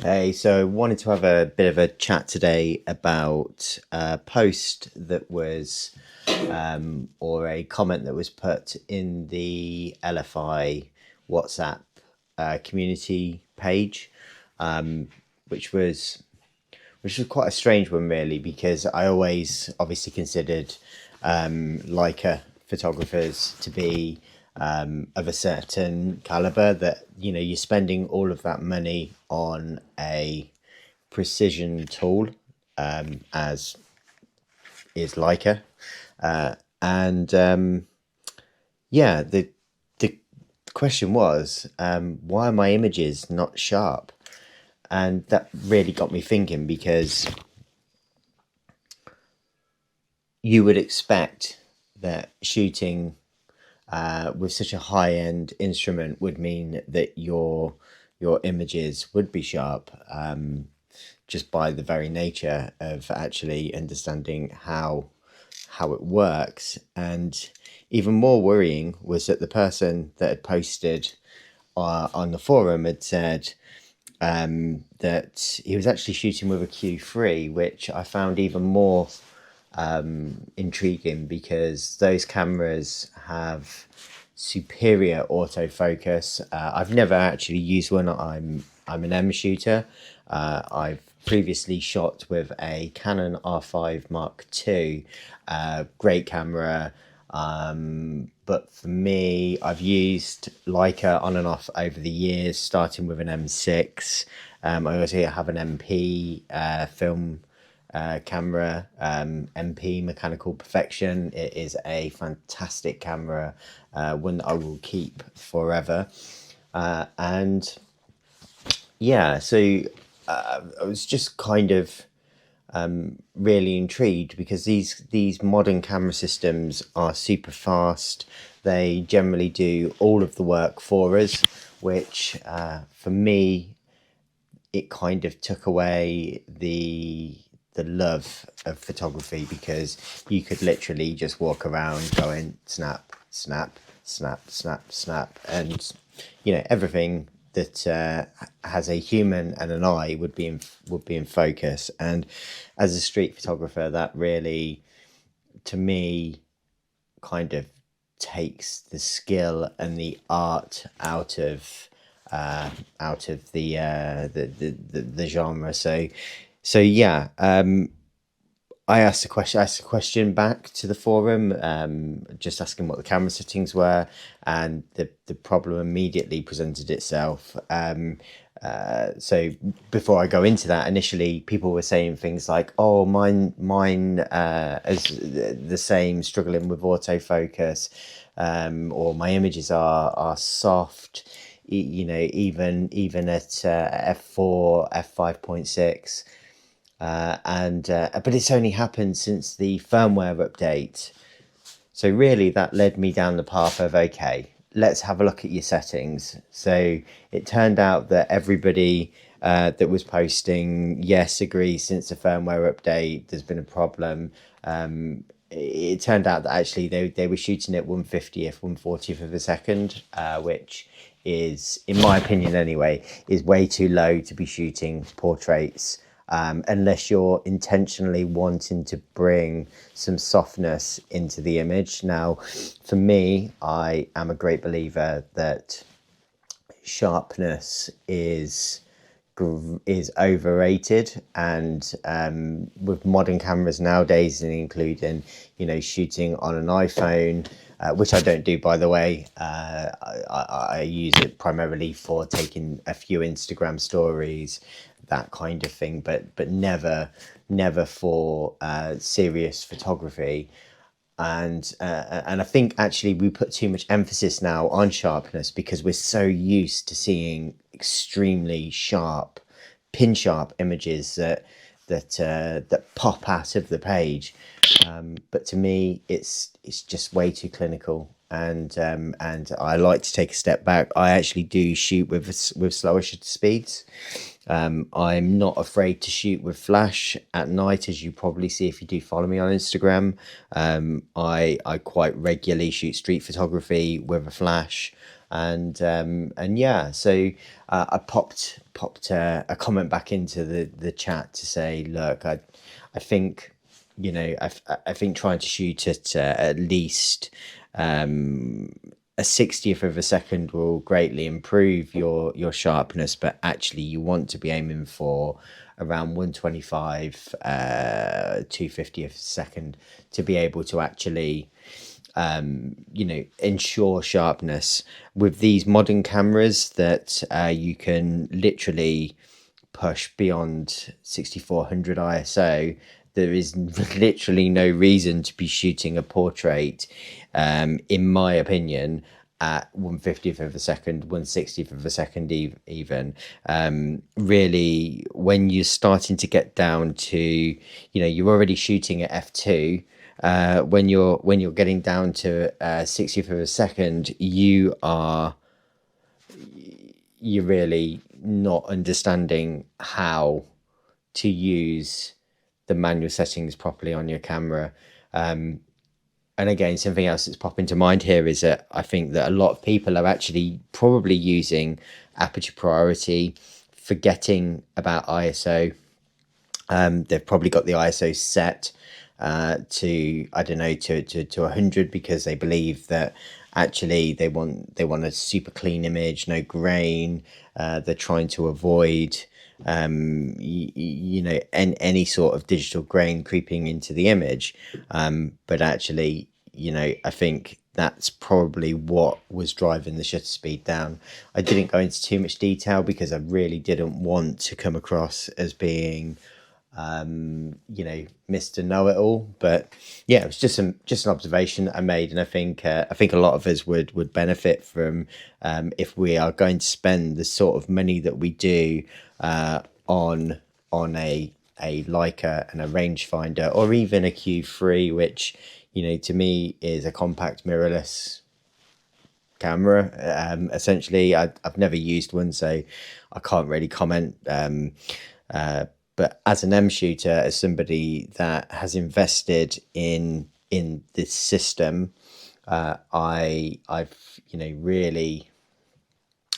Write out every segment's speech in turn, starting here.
Hey, so I wanted to have a bit of a chat today about a post that was, or a comment that was put in the LFI WhatsApp community page, which was which was quite a strange one, really, because I always obviously considered Leica photographers to be of a certain caliber that you're spending all of that money on a precision tool, as is Leica, and yeah, the question was, why are my images not sharp? And that really got me thinking, because you would expect that shooting with such a high end instrument would mean that your images would be sharp, just by the very nature of actually understanding how it works. And even more worrying was that the person that had posted on the forum had said that he was actually shooting with a Q3, which I found even more intriguing, because those cameras have superior autofocus. I've never actually used one. I'm an M shooter. I've previously shot with a Canon R5 Mark II. Great camera. But for me, I've used Leica on and off over the years, starting with an M6. I also have an MP film camera, MP Mechanical Perfection. It is a fantastic camera, one that I will keep forever. And yeah, so I was just kind of really intrigued, because these modern camera systems are super fast. They generally do all of the work for us, which for me, it kind of took away the love of photography, because you could literally just walk around going snap, snap, snap, snap, snap, and everything that has a human and an eye would be in focus. And as a street photographer, that really, to me, kind of takes the skill and the art out of the genre. So yeah, I asked a question back to the forum, just asking what the camera settings were, and the problem immediately presented itself. So before I go into that, initially people were saying things like, "Oh, mine is the same, struggling with autofocus, or my images are soft, even at f4, f5.6." And but it's only happened since the firmware update. So really, that led me down the path of, okay, let's have a look at your settings. So it turned out that everybody that was posting, yes, agrees, since the firmware update, there's been a problem. It turned out that actually they were shooting at 150th, 140th of a second, which is, in my opinion anyway, is way too low to be shooting portraits, unless you're intentionally wanting to bring some softness into the image. Now, for me, I am a great believer that sharpness is overrated, and with modern cameras nowadays, and including shooting on an iPhone, which I don't do, by the way. I use it primarily for taking a few Instagram stories, that kind of thing, but never for serious photography. And I think actually we put too much emphasis now on sharpness, because we're so used to seeing extremely sharp, pin sharp images that pop out of the page. But to me, it's just way too clinical, and I like to take a step back. I actually do shoot with slower shutter speeds. I'm not afraid to shoot with flash at night, as you probably see if you do follow me on Instagram. I quite regularly shoot street photography with a flash. And yeah, so I popped a comment back into the chat to say, look, I think, I think trying to shoot at least a 60th of a second will greatly improve your sharpness, but actually you want to be aiming for around 125 250th a second to be able to actually ensure sharpness. With these modern cameras that you can literally push beyond 6400 ISO, there is literally no reason to be shooting a portrait, in my opinion, at 150th of a second, 160th of a second, even. Really, when you're starting to get down to, you're already shooting at f2. When you're getting down to 60th of a second, you're really not understanding how to use the manual settings properly on your camera. And again, something else that's popping to mind here is that I think that a lot of people are actually probably using aperture priority, forgetting about ISO. They've probably got the ISO set to, I don't know, to 100, because they believe that actually they want a super clean image, no grain. They're trying to avoid any sort of digital grain creeping into the image. But actually, I think that's probably what was driving the shutter speed down. I didn't go into too much detail because I really didn't want to come across as being Mr. Know-it-all. But yeah, it was just an observation that I made, and I think a lot of us would benefit from, if we are going to spend the sort of money that we do on a Leica and a rangefinder, or even a Q3, which to me is a compact mirrorless camera. Essentially, I've never used one, so I can't really comment. But as an M shooter, as somebody that has invested in this system, I've really,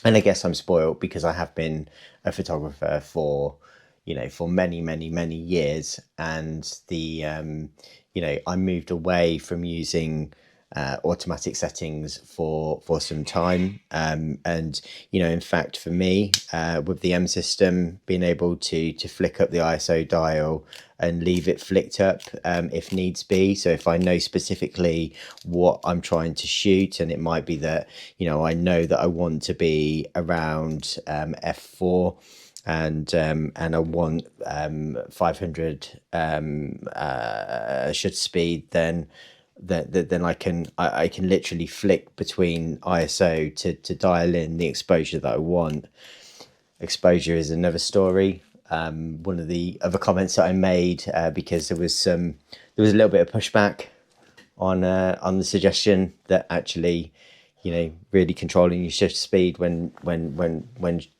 and I guess I'm spoiled because I have been a photographer for for many years, and I moved away from using automatic settings for some time, and in fact, for me, with the M system, being able to flick up the ISO dial and leave it flicked up if needs be. So if I know specifically what I'm trying to shoot, and it might be that I know that I want to be around f4, and I want 500 shutter speed, then I can literally flick between ISO to dial in the exposure that I want. Exposure is another story. One of the other comments that I made, because there was a little bit of pushback on the suggestion that actually really controlling your shutter speed when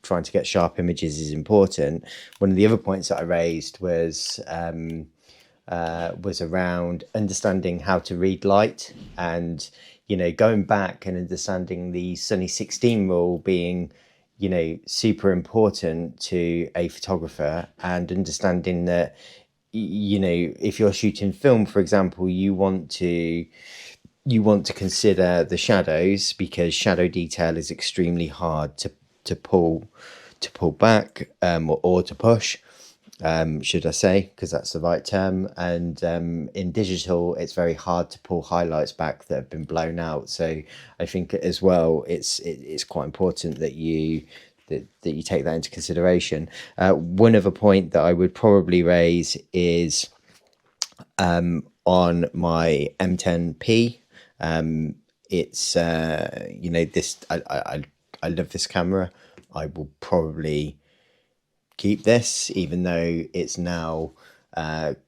trying to get sharp images is important. One of the other points that I raised was around understanding how to read light, and going back and understanding the Sunny 16 rule being super important to a photographer, and understanding that if you're shooting film, for example, you want to consider the shadows, because shadow detail is extremely hard to pull back, or to push, should I say, because that's the right term. And in digital, it's very hard to pull highlights back that have been blown out. So I think as well, it's quite important that you take that into consideration. One other point that I would probably raise is on my M10P. It's this, I love this camera. I will probably keep this, even though it's now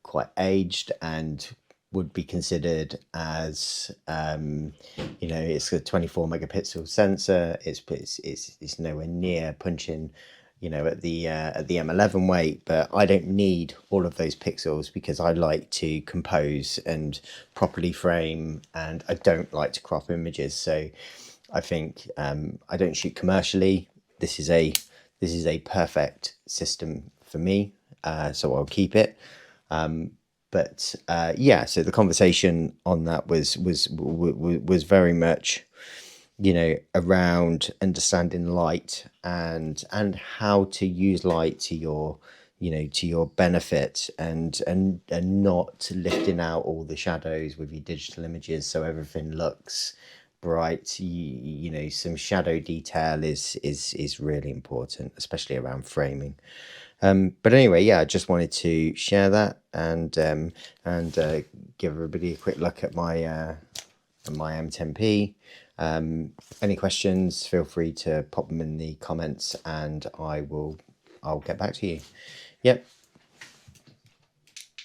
quite aged and would be considered as it's a 24 megapixel sensor. It's nowhere near punching at the M11 weight, but I don't need all of those pixels because I like to compose and properly frame, and I don't like to crop images. So I think I don't shoot commercially. This is a perfect system for me, so I'll keep it. But yeah, so the conversation on that was very much, you know, around understanding light and how to use light to your, you know, to your benefit, and not lifting out all the shadows with your digital images so everything looks bright. You know, some shadow detail is really important, especially around framing. But anyway, yeah, I just wanted to share that, and give everybody a quick look at my M10P. Any questions, feel free to pop them in the comments, and I'll get back to you. Yep.